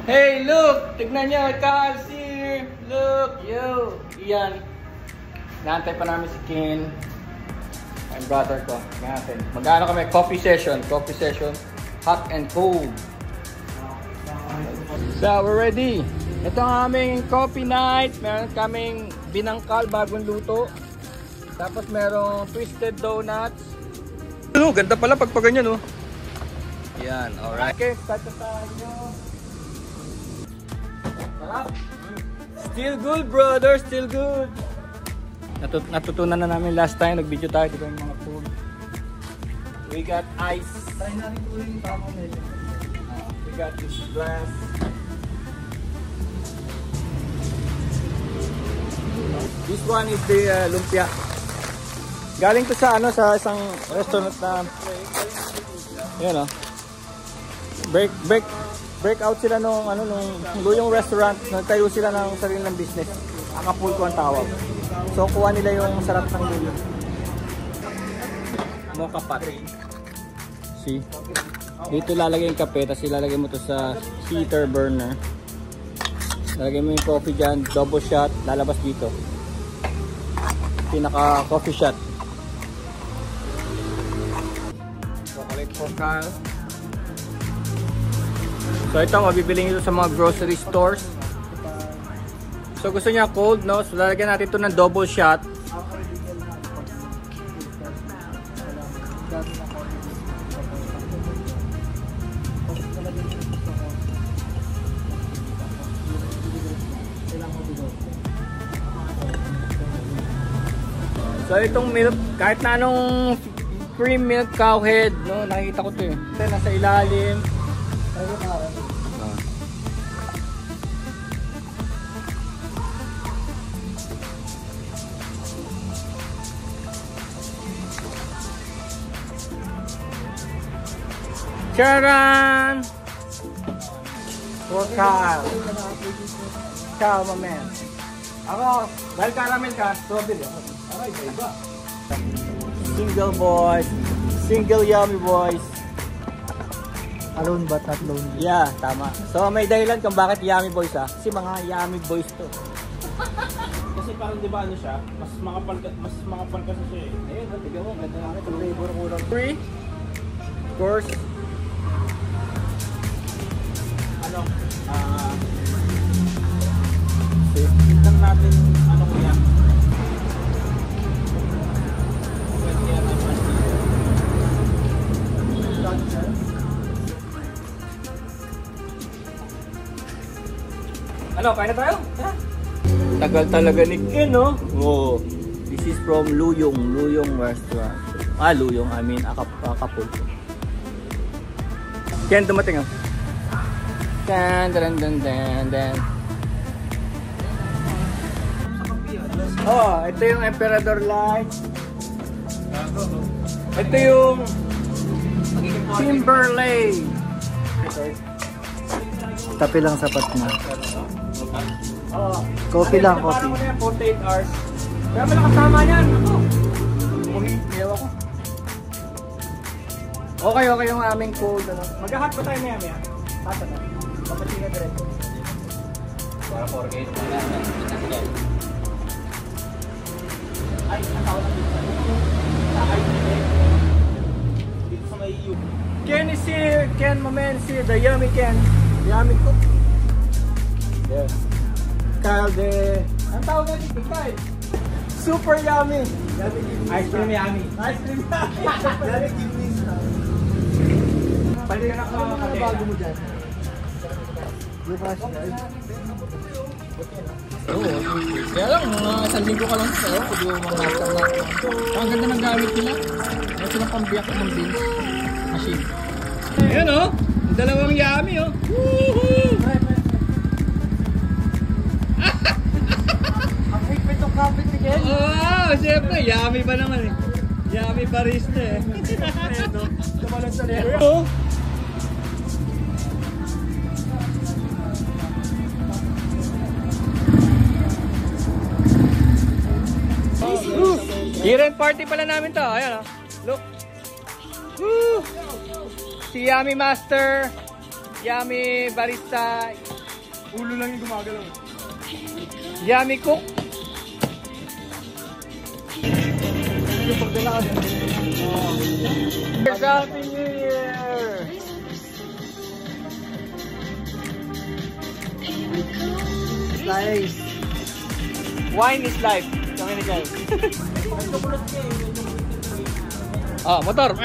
Hey, look! Tignan nyo, Carl's here! Look! Yo! Iyan. Naantay pa namin si Ken. Ang brother ko. Natin. Mag-ano kami? Coffee session. Coffee session. Hot and cold. So, we're ready. Ito ang aming coffee night. Meron kaming binangkal, bagong luto. Tapos merong twisted donuts. Oh, ganda pala pag ganyan, oh. Yan, alright. Okay, start na tayo. Still good, brother. Still good. Natutunan na namin last time. Nag-video tayo. Diba yung mga food. We got ice. We got this glass. This one is the lumpia. Galing to sa ano, sa isang restaurant na yun, oh. Break out sila nung ano, nung Luyong restaurant. Nagtayo sila ng sariling business. Acapulco ang tawag. So kuha nila yung sarap ng Luyong. Mocha pot. See? Dito lalagay yung kape, tapos ilalagay mo to sa heater burner. Lalagay mo yung coffee dyan, double shot, lalabas dito. Pinaka coffee shot. Chocolate for Carl. So ito, mabibili nyo sa mga grocery stores. So gusto niya cold, no? So lalagyan natin ito ng double shot. So itong milk, kahit na anong cream milk cow head, no? Nakikita ko ito eh. Ito nasa ilalim. Charan! For Carl. Carl, my man. Ako, dahil caramel ka, strawberry ako. Aray, iba. Single boys. Single yummy boys. Alone but not lonely. Yeah, tama. So may dahilan kung bakit yummy boys, ha? Kasi mga yummy boys to. Kasi parang di ba ano siya, mas makapal kasi siya eh. Ayun, tignan mo, ganda namin itong flavor ko lang. Free? Of course. Ano? Tignan natin ano ko yan. Ano, kain na tayo? Ha? Tagal talaga ni Ken, no? Oh. This is from Luyong restaurant. Ah, Luyong, I mean Acapulco. Ken, dumating, oh. Dan. Oh, ito yung Emperador Light. Ito yung Timberlake. Tapi lang sapat na. Oh. Coffee lang, coffee. Parang yan, 48 hours. Kaya pala kasama niyan. Ako. Umuhiyaw ako. Okay yung aming cold. Ano. Mag-hot pa tayo maya. Tata na. Papasin na diretso. Para 4K. Ay, ang tawag na dito. Dito sa may EU. Ken is here. Ken, my man is here. The yummy Ken. Yummy cook. Yes. Kyle the... Ang tawag na dito, Kyle? Super yummy. Ice cream yummy. Ice cream yummy. Yummy giving stuff. Pwede ka na Ano bago mo dyan? Oo. Kaya lang, mga isang linggo ka lang sa'yo. Pwede yung mga nasa. Ang ganda ng gamit nila. Meron silang pambiyak ng beans. Machine. Ayan, oh. Ang dalawang yummy, oh. Woohoo! Ang higpit ng kapit ni Ken. Oh, siyempre, yummy ba naman eh. Yummy barista eh. Kamalan sa liya. Oh. Year-end party pala namin to. Ayan, oh. Look. Woo! Si Yummy Master, Yummy Barista, Ulo lang yung gumagalaw. Yummy Cook. Yung pagdala ka din. Happy New Year! Nice. Wine is life. Kami ni guys. Ah, motor.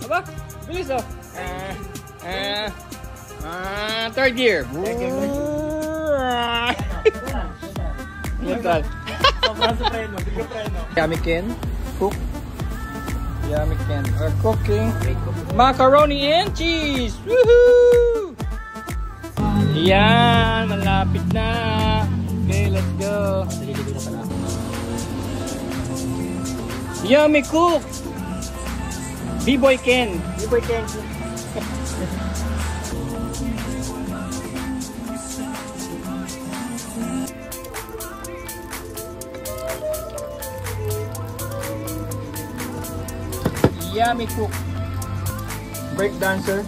Ba. Bilis oh. Third gear. Neutral. Sobrang sa preno, bigla preno. Yummy Ken. Cook. Yummy Ken are cooking macaroni and cheese. Woohoo! Yan, malapit na. Okay, let's go. Yummy Cook. B-Boy Ken. B-Boy Ken. Yummy Cook. Break dancer.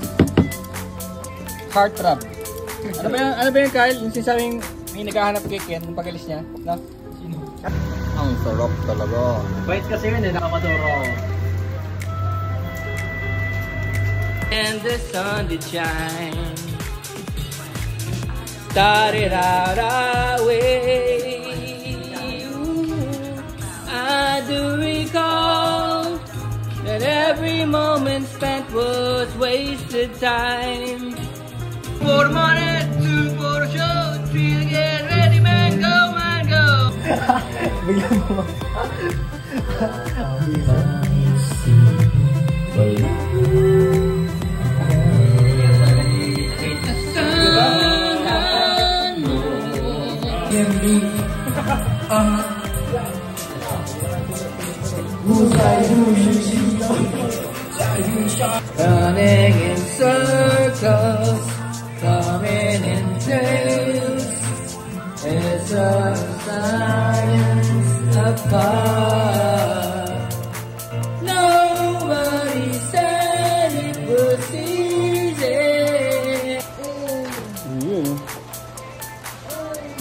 Heartthrob. Ano ba yan, Kyle? Yung sinasabing may naghahanap kay Ken, yung pag-alis niya, no? Sino? Ang sarap talaga. Bait kasi yun eh, nakamaduro. And the sun did shine. Started out our way. I do recall that every moment spent was wasted time. For money, two for show, three to get ready, man, go, man, go. Bigyan mo. Running in circles, coming in tails. It's a science apart. Nobody said it was easy.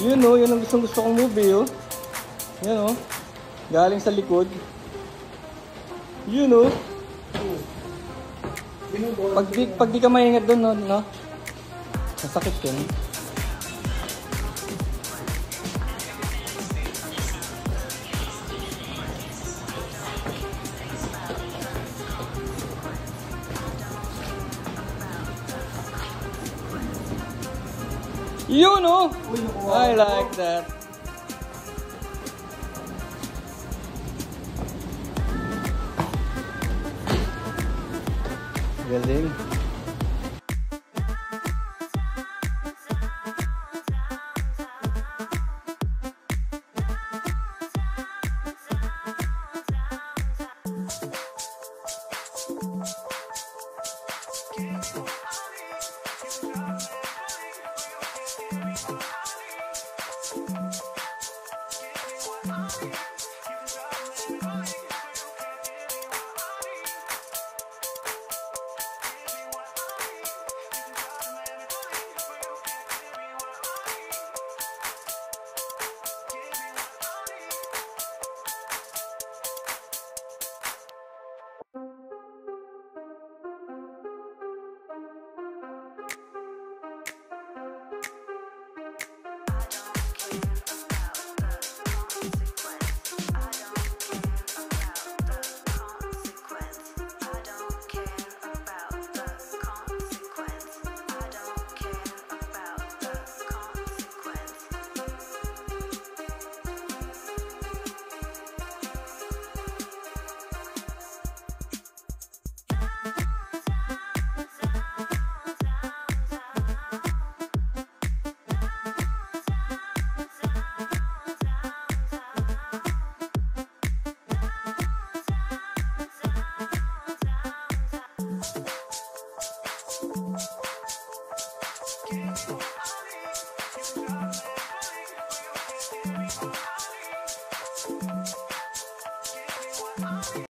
Yun o, yun ang gusto kong movie oh. Yan oh. Galing sa likod. Yun oh. Pag di ka maingat doon, no? Masakit yun. Yun oh! I like that. Galing.